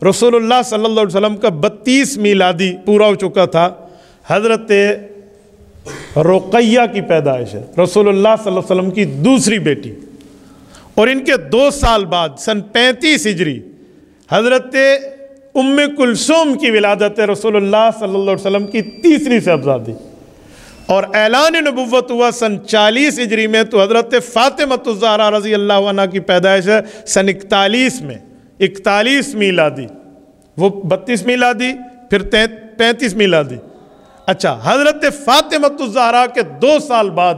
رسول اللہ صلی اللہ علیہ وسلم کا 32 میلادی پورا ہو چکا تھا، حضرت رقیہ کی پیدائش ہے، رسول اللہ صلی اللہ علیہ وسلم کی دوسری بیٹی، اور ان کے 2 سال بعد سن 35 ہجری حضرت ام کلثوم کی ولادت ہے، رسول اللہ صلی اللہ علیہ وسلم کی تیسری صاحبزادی، اور اعلان نبوت ہوا سن 40 ہجری میں، تو حضرت فاطمہ الزہرا رضی اللہ عنہ کی پیدائش ہے سن 41 میں، 41 میلادی، وہ 32 میلادی پھر 35 میلادی۔ اچھا، حضرت فاطمہ الزہرا کے 2 سال بعد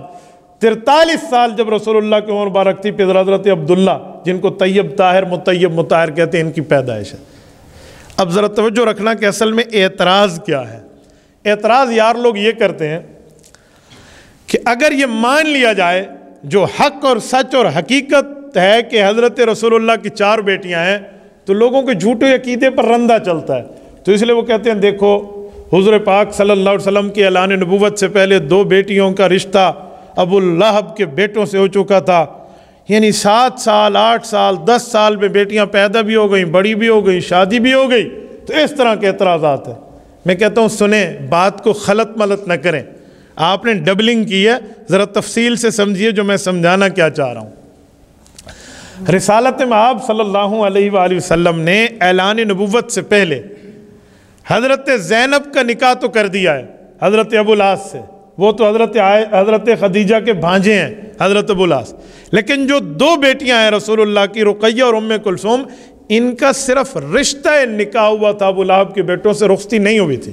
43 سال جب رسول اللہ کی عمر مبارک تھی، پھر حضرت عبداللہ جن کو طیب طاہر مطیب مطہر کہتے ہیں، ان کی پیدائش ہے۔ اب ذرا توجہ رکھنا کہ اصل میں اعتراض کیا ہے۔ اعتراض یار لوگ یہ کرتے ہیں کہ اگر یہ مان لیا جائے جو حق اور سچ اور حقیقت ہے کہ حضرت رسول اللہ کی 4 بیٹیاں ہیں، تو لوگوں کے جھوٹے عقیدے پر رندہ چلتا ہے، تو اس لیے وہ کہتے ہیں دیکھو حضور پاک صلی اللہ علیہ وسلم کی اعلان نبوت سے پہلے 2 بیٹیوں کا رشتہ ابو لہب کے بیٹوں سے ہو چکا تھا، یعنی 7 سال 8 سال 10 سال میں بیٹیاں پیدا بھی ہو گئیں، بڑی بھی ہو گئیں، شادی بھی ہو گئی، تو اس طرح کے اعتراضات ہیں۔ میں کہتا ہوں سنیں، بات کو خلط ملط نہ کریں، آپ نے ڈبلنگ کی ہے، ذرا تفصیل سے سمجھیے جو میں سمجھانا کیا چاہ رہا ہوں۔ رسالت مآب صلی اللہ علیہ وآلہ وسلم نے اعلان نبوت سے پہلے حضرت زینب کا نکاح تو کر دیا ہے حضرت ابو العاص سے، وہ تو حضرت خدیجہ کے بھانجے ہیں حضرت ابو العاص، لیکن جو 2 بیٹیاں ہیں رسول اللہ کی، رقیہ اور ام کلثوم، ان کا صرف رشتہ نکاح ہوا تھا، ابو لہب کے بیٹوں سے رخصتی نہیں ہوئی تھی،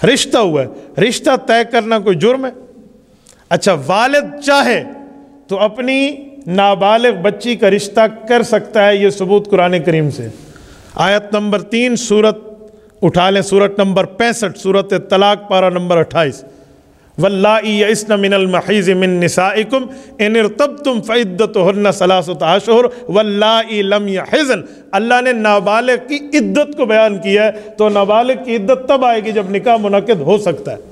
رشتہ ہوا ہے۔ رشتہ طے کرنا کوئی جرم ہے؟ اچھا، والد چاہے تو اپنی نابالغ بچی کا رشتہ کر سکتا ہے، یہ ثبوت قرآن کریم سے۔ آیت نمبر 3 سورت اٹھا لیں، سورت نمبر 65 سورت طلاق پارہ نمبر 28، واللائی یئسن من المحیض من نسائکم ان ارتبتم فعدتہن 3 اشہر واللائی لم یحضن۔ اللہ نے نابالغ کی عدت کو بیان کیا ہے، تو نابالغ کی عدت تب آئے گی جب نکاح منعقد ہو سکتا ہے،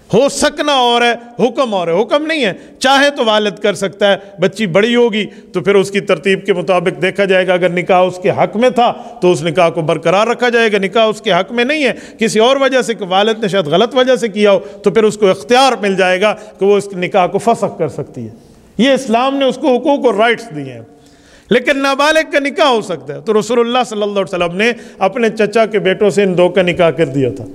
ہو سکنا اور ہے، حکم اور ہے، حکم نہیں ہے۔ چاہے تو والد کر سکتا ہے، بچی بڑی ہوگی تو پھر اس کی ترتیب کے مطابق دیکھا جائے گا، اگر نکاح اس کے حق میں تھا تو اس نکاح کو برقرار رکھا جائے گا، نکاح اس کے حق میں نہیں ہے، کسی اور وجہ سے کہ والد نے شاید غلط وجہ سے کیا ہو، تو پھر اس کو اختیار مل جائے گا کہ وہ اس نکاح کو فسخ کر سکتی ہے۔ یہ اسلام نے اس کو حقوق اور رائٹس دیے ہیں، لیکن نابالغ کا نکاح ہو سکتا ہے۔ تو رسول اللہ صلی اللہ علیہ وسلم نے اپنے چچا کے بیٹوں سے ان 2 کا نکاح کر دیا تھا۔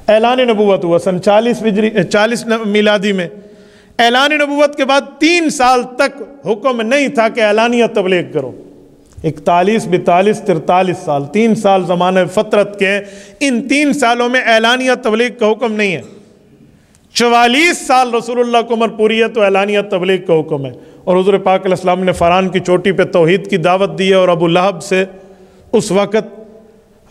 اعلان نبوت ہوا سن 40 میلادی میں۔ اعلان نبوت کے بعد 3 سال تک حکم نہیں تھا کہ اعلانیہ تبلیغ کرو، 41 42 43 سال، 3 سال زمانہ فطرت کے، ان 3 سالوں میں اعلانیہ تبلیغ کا حکم نہیں ہے۔ 44 سال رسول اللہ کو عمر پوری ہے تو اعلانیہ تبلیغ کا حکم ہے، اور حضور پاک علیہ السلام نے فران کی چوٹی پہ توحید کی دعوت دی ہے، اور ابو لہب سے اس وقت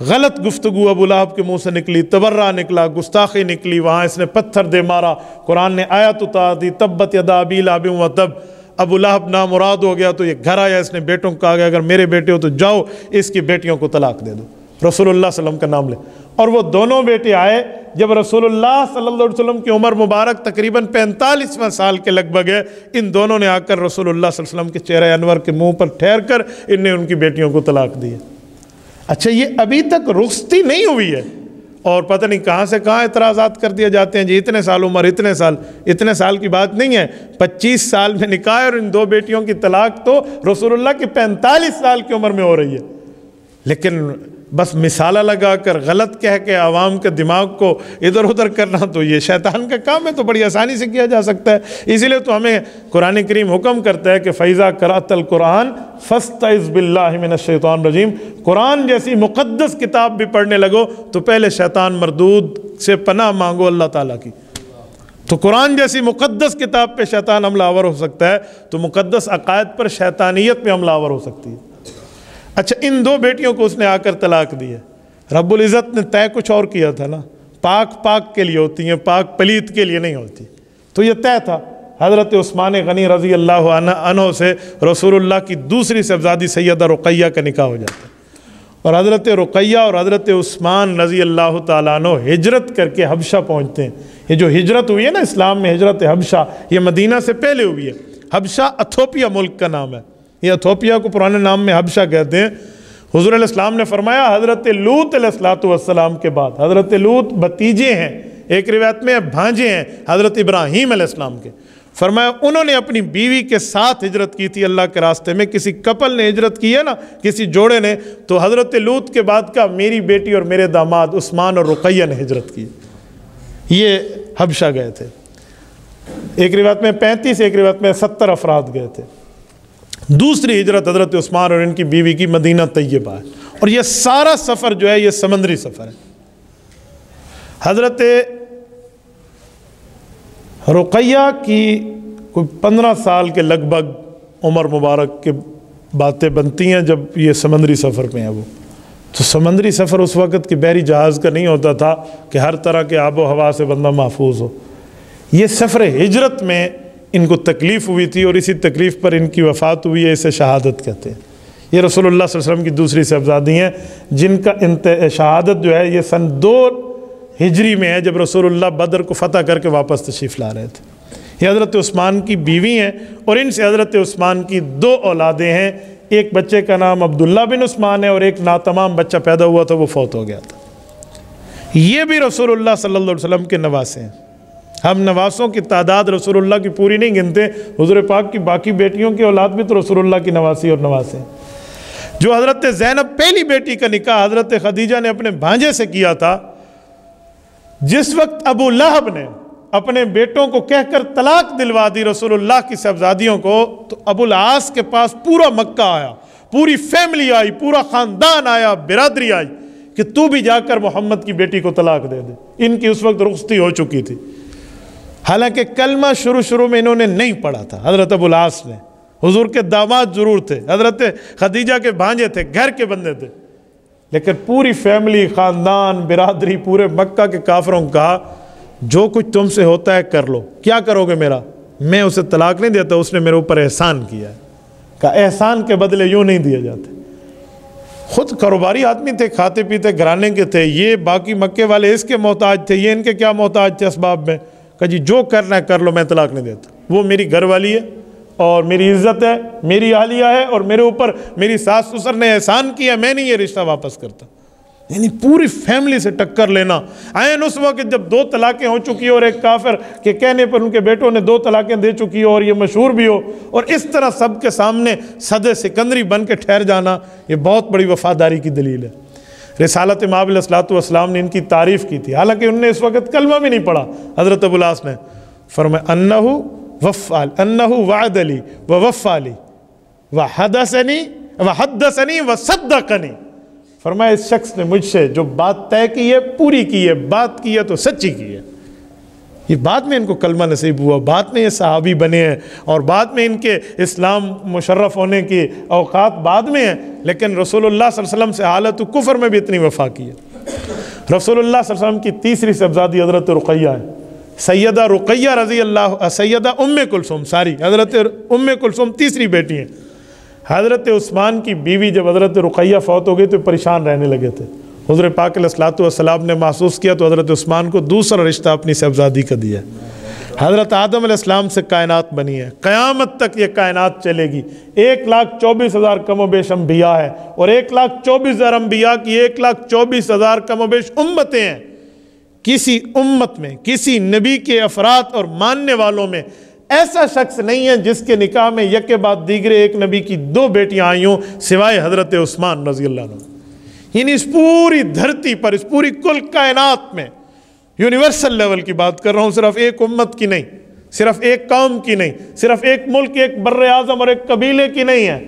غلط گفتگو ابو لہب کے منہ سے نکلی، تبرہ نکلا، گستاخی نکلی، وہاں اس نے پتھر دے مارا، قرآن نے آیت اتار دی، تبت یدا ابی لہب وتب، ابو لہب نامراد ہو گیا، تو یہ گھر آیا، اس نے بیٹوں کو کہا گیا اگر میرے بیٹے ہو تو جاؤ اس کی بیٹیوں کو طلاق دے دو، رسول اللہ صلی اللہ علیہ وسلم کا نام لے۔ اور وہ دونوں بیٹے آئے جب رسول اللہ صلی اللہ علیہ وسلم کی عمر مبارک تقریباً 45واں سال کے لگ بھگ ہے، ان دونوں نے آ کر رسول اللہ صلی اللہ علیہ وسلم کے چہرہ انور کے منہ پر ٹھہر کر ان نے ان کی بیٹیوں کو طلاق دی ہے۔ اچھا، یہ ابھی تک رخصتی نہیں ہوئی ہے، اور پتہ نہیں کہاں سے کہاں اعتراضات کر دیے جاتے ہیں، جی اتنے سال عمر، اتنے سال کی بات نہیں ہے، 25 سال میں نکاح، اور ان 2 بیٹیوں کی طلاق تو رسول اللہ کی 45 سال کی عمر میں ہو رہی ہے۔ لیکن بس مثالہ لگا کر غلط کہہ کے عوام کے دماغ کو ادھر ادھر کرنا تو یہ شیطان کا کام ہے، تو بڑی آسانی سے کیا جا سکتا ہے۔ اسی لیے تو ہمیں قرآن کریم حکم کرتا ہے کہ فَإِذَا قَرَأْتَ الْقُرْآنَ فَاسْتَعِذْ بِاللَّهِ مِنَ الشَّيْطَانِ الرَّجِيمِ، قرآن جیسی مقدس کتاب بھی پڑھنے لگو تو پہلے شیطان مردود سے پناہ مانگو اللہ تعالیٰ کی۔ تو قرآن جیسی مقدس کتاب پہ شیطان حملہ آور ہو سکتا ہے، تو مقدس عقائد پر شیطانیت پہ حملہ آور ہو سکتی ہے۔ اچھا، ان 2 بیٹیوں کو اس نے آ کر طلاق دی ہے۔ رب العزت نے طے کچھ اور کیا تھا نا، پاک کے لیے ہوتی ہیں، پاک پلیت کے لیے نہیں ہوتی، تو یہ طے تھا۔ حضرت عثمان غنی رضی اللہ عنہ سے رسول اللہ کی دوسری صاحبزادی سیدہ رقیہ کا نکاح ہو جاتا ہے، اور حضرت رقیہ اور حضرت عثمان رضی اللہ تعالیٰ عنہ ہجرت کر کے حبشہ پہنچتے ہیں۔ یہ جو ہجرت ہوئی ہے نا اسلام میں، ہجرت حبشہ، یہ مدینہ سے پہلے ہوئی ہے۔ حبشہ ایتھوپیا ملک کا نام ہے، یہ ایتھوپیا کو پرانے نام میں حبشہ کہتے ہیں۔ حضور علیہ السلام نے فرمایا حضرت لوط علیہ السلام کے بعد، حضرت لوط بھتیجے ہیں، ایک روایت میں بھانجے ہیں حضرت ابراہیم علیہ السلام کے، فرمایا انہوں نے اپنی بیوی کے ساتھ ہجرت کی تھی اللہ کے راستے میں۔ کسی کپل نے ہجرت کی ہے نا، کسی جوڑے نے، تو حضرت لوط کے بعد کا میری بیٹی اور میرے داماد عثمان اور رقیہ نے ہجرت کی، یہ حبشہ گئے تھے۔ ایک روایت میں 35، ایک روایت میں 70 افراد گئے تھے۔ دوسری ہجرت حضرت عثمان اور ان کی بیوی کی مدینہ طیبہ ہے، اور یہ سارا سفر جو ہے یہ سمندری سفر ہے۔ حضرت رقیہ کی کوئی 15 سال کے لگ بھگ عمر مبارک کے باتیں بنتی ہیں جب یہ سمندری سفر پہ ہیں وہ۔ تو سمندری سفر اس وقت کے بحری جہاز کا نہیں ہوتا تھا کہ ہر طرح کے آب و ہوا سے بندہ محفوظ ہو۔ یہ سفر ہجرت میں ان کو تکلیف ہوئی تھی، اور اسی تکلیف پر ان کی وفات ہوئی ہے، اسے شہادت کہتے ہیں۔ یہ رسول اللہ صلی اللہ علیہ وسلم کی دوسری صاحبزادی ہیں جن کا شہادت جو ہے یہ سن 2 ہجری میں ہے، جب رسول اللہ بدر کو فتح کر کے واپس تشریف لا رہے تھے۔ یہ حضرت عثمان کی بیوی ہیں، اور ان سے حضرت عثمان کی 2 اولادیں ہیں۔ ایک بچے کا نام عبداللہ بن عثمان ہے، اور ایک ناتمام بچہ پیدا ہوا تھا، وہ فوت ہو گیا تھا۔ یہ بھی رسول اللہ صلی اللہ علیہ وسلم کے نواسے ہیں۔ ہم نواسوں کی تعداد رسول اللہ کی پوری نہیں گنتے، حضور پاک کی باقی بیٹیوں کی اولاد بھی تو رسول اللہ کی نواسی اور نواسے ہیں۔ جو حضرت زینب پہلی بیٹی کا نکاح حضرت خدیجہ نے اپنے بھانجے سے کیا تھا، جس وقت ابو لہب نے اپنے بیٹوں کو کہہ کر طلاق دلوا دی رسول اللہ کی صاحبزادیوں کو، تو ابو العاص کے پاس پورا مکہ آیا، پوری فیملی آئی، پورا خاندان آیا، برادری آئی کہ تو بھی جا کر محمد کی بیٹی کو طلاق دے دے۔ ان کی اس وقت رخصتی ہو چکی تھی، حالانکہ کلمہ شروع میں انہوں نے نہیں پڑھا تھا۔ حضرت ابو العاص نے، حضور کے داماد ضرور تھے، حضرت خدیجہ کے بھانجے تھے، گھر کے بندے تھے، لیکن پوری فیملی، خاندان، برادری، پورے مکہ کے کافروں کو کہا جو کچھ تم سے ہوتا ہے کر لو۔ کیا کرو گے میرا؟ میں اسے طلاق نہیں دیتا، اس نے میرے اوپر احسان کیا ہے۔ کہا احسان کے بدلے یوں نہیں دیے جاتے۔ خود کاروباری آدمی تھے، کھاتے پیتے گھرانے کے تھے، یہ باقی مکے والے اس کے محتاج تھے، یہ ان کے کیا محتاج تھے اسباب میں؟ کہا جی جو کرنا ہے کر لو، میں طلاق نہیں دیتا۔ وہ میری گھر والی ہے اور میری عزت ہے، میری اہلیہ ہے، اور میرے اوپر میری ساس سسر نے احسان کیا، میں نہیں یہ رشتہ واپس کرتا۔ یعنی پوری فیملی سے ٹکر لینا۔ عین اس وقت جب 2 طلاقیں ہو چکی اور ایک کافر کے کہنے پر ان کے بیٹوں نے 2 طلاقیں دے چکی ہو اور یہ مشہور بھی ہو، اور اس طرح سب کے سامنے صد سکندری بن کے ٹھہر جانا، یہ بہت بڑی وفاداری کی دلیل ہے۔ رسالت مآب علیہ السلام نے ان کی تعریف کی تھی، حالانکہ انہوں نے اس وقت کلمہ بھی نہیں پڑھا۔ حضرت ابو العاص نے فرمایا انہ وعد لی ووفا لی وحدثنی وصدقنی، فرمایا اس شخص نے مجھ سے جو بات طے کی ہے پوری کی ہے، بات کی ہے تو سچی کی ہے۔ یہ بعد میں ان کو کلمہ نصیب ہوا، بعد میں یہ صحابی بنے ہیں، اور بعد میں ان کے اسلام مشرف ہونے کی اوقات بعد میں ہیں، لیکن رسول اللہ صلی اللہ علیہ وسلم سے حالت کفر میں بھی اتنی وفا کی ہے۔ رسول اللہ صلی اللہ علیہ وسلم کی تیسری صاحبزادی حضرت رقیہ ہے، سیدہ رقیہ رضی اللہ، سیدہ ام کلثوم، حضرت ام کلثوم تیسری بیٹی ہیں۔ حضرت عثمان کی بیوی جب حضرت رقیہ فوت ہو گئی تو پریشان رہنے لگے تھے۔ حضور پاک علیہ السلام نے محسوس کیا تو حضرت عثمان کو دوسرا رشتہ اپنی صاحبزادی کا دیا۔ حضرت آدم علیہ السلام سے کائنات بنی ہے، قیامت تک یہ کائنات چلے گی۔ 1,24,000 کم و بیش انبیاء ہے، اور 1,24,000 انبیاء کی 1,24,000 کم و بیش امتیں ہیں۔ کسی امت میں، کسی نبی کے افراد اور ماننے والوں میں ایسا شخص نہیں ہے جس کے نکاح میں یکے بعد دیگرے ایک نبی کی 2 بیٹیاں آئی ہوں سوائے حضرت عثمان رضی اللہ عنہ۔ یعنی اس پوری دھرتی پر، اس پوری کل کائنات میں، یونیورسل لیول کی بات کر رہا ہوں، صرف ایک امت کی نہیں، صرف ایک قوم کی نہیں، صرف ایک ملک، ایک بر اعظم اور ایک قبیلے کی نہیں ہے۔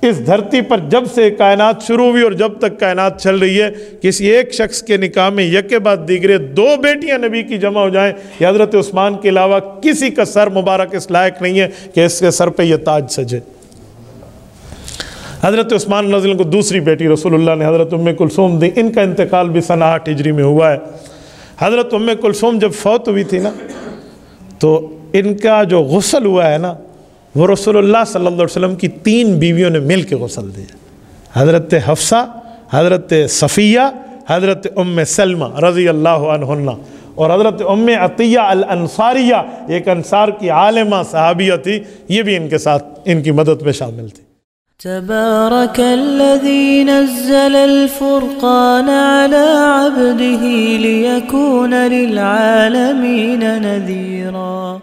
اس دھرتی پر جب سے کائنات شروع ہوئی اور جب تک کائنات چل رہی ہے، کسی ایک شخص کے نکاح میں یکے بعد دیگرے 2 بیٹیاں نبی کی جمع ہو جائیں، یا حضرت عثمان کے علاوہ کسی کا سر مبارک اس لائق نہیں ہے کہ اس کے سر پہ یہ تاج سجے۔ حضرت عثمان رضی اللہ عنہ کو دوسری بیٹی رسول اللہ نے حضرت ام کلثوم دی، ان کا انتقال بھی سن 8 ہجری میں ہوا ہے۔ حضرت ام کلثوم جب فوت ہوئی تھی نا، تو ان کا جو غسل ہوا ہے نا، وہ رسول اللہ صلی اللہ علیہ وسلم کی 3 بیویوں نے مل کے غسل دیا، حضرت حفصہ، حضرت صفیہ، حضرت ام سلمہ رضی اللہ عنہن، اور حضرت ام عطیہ الانصاریہ، ایک انصار کی عالمہ صحابیہ تھی، یہ بھی ان کے ساتھ ان کی مدد میں شامل تھی۔ تبارك الذي نزل الفرقان على عبده ليكون للعالمين نذيرا.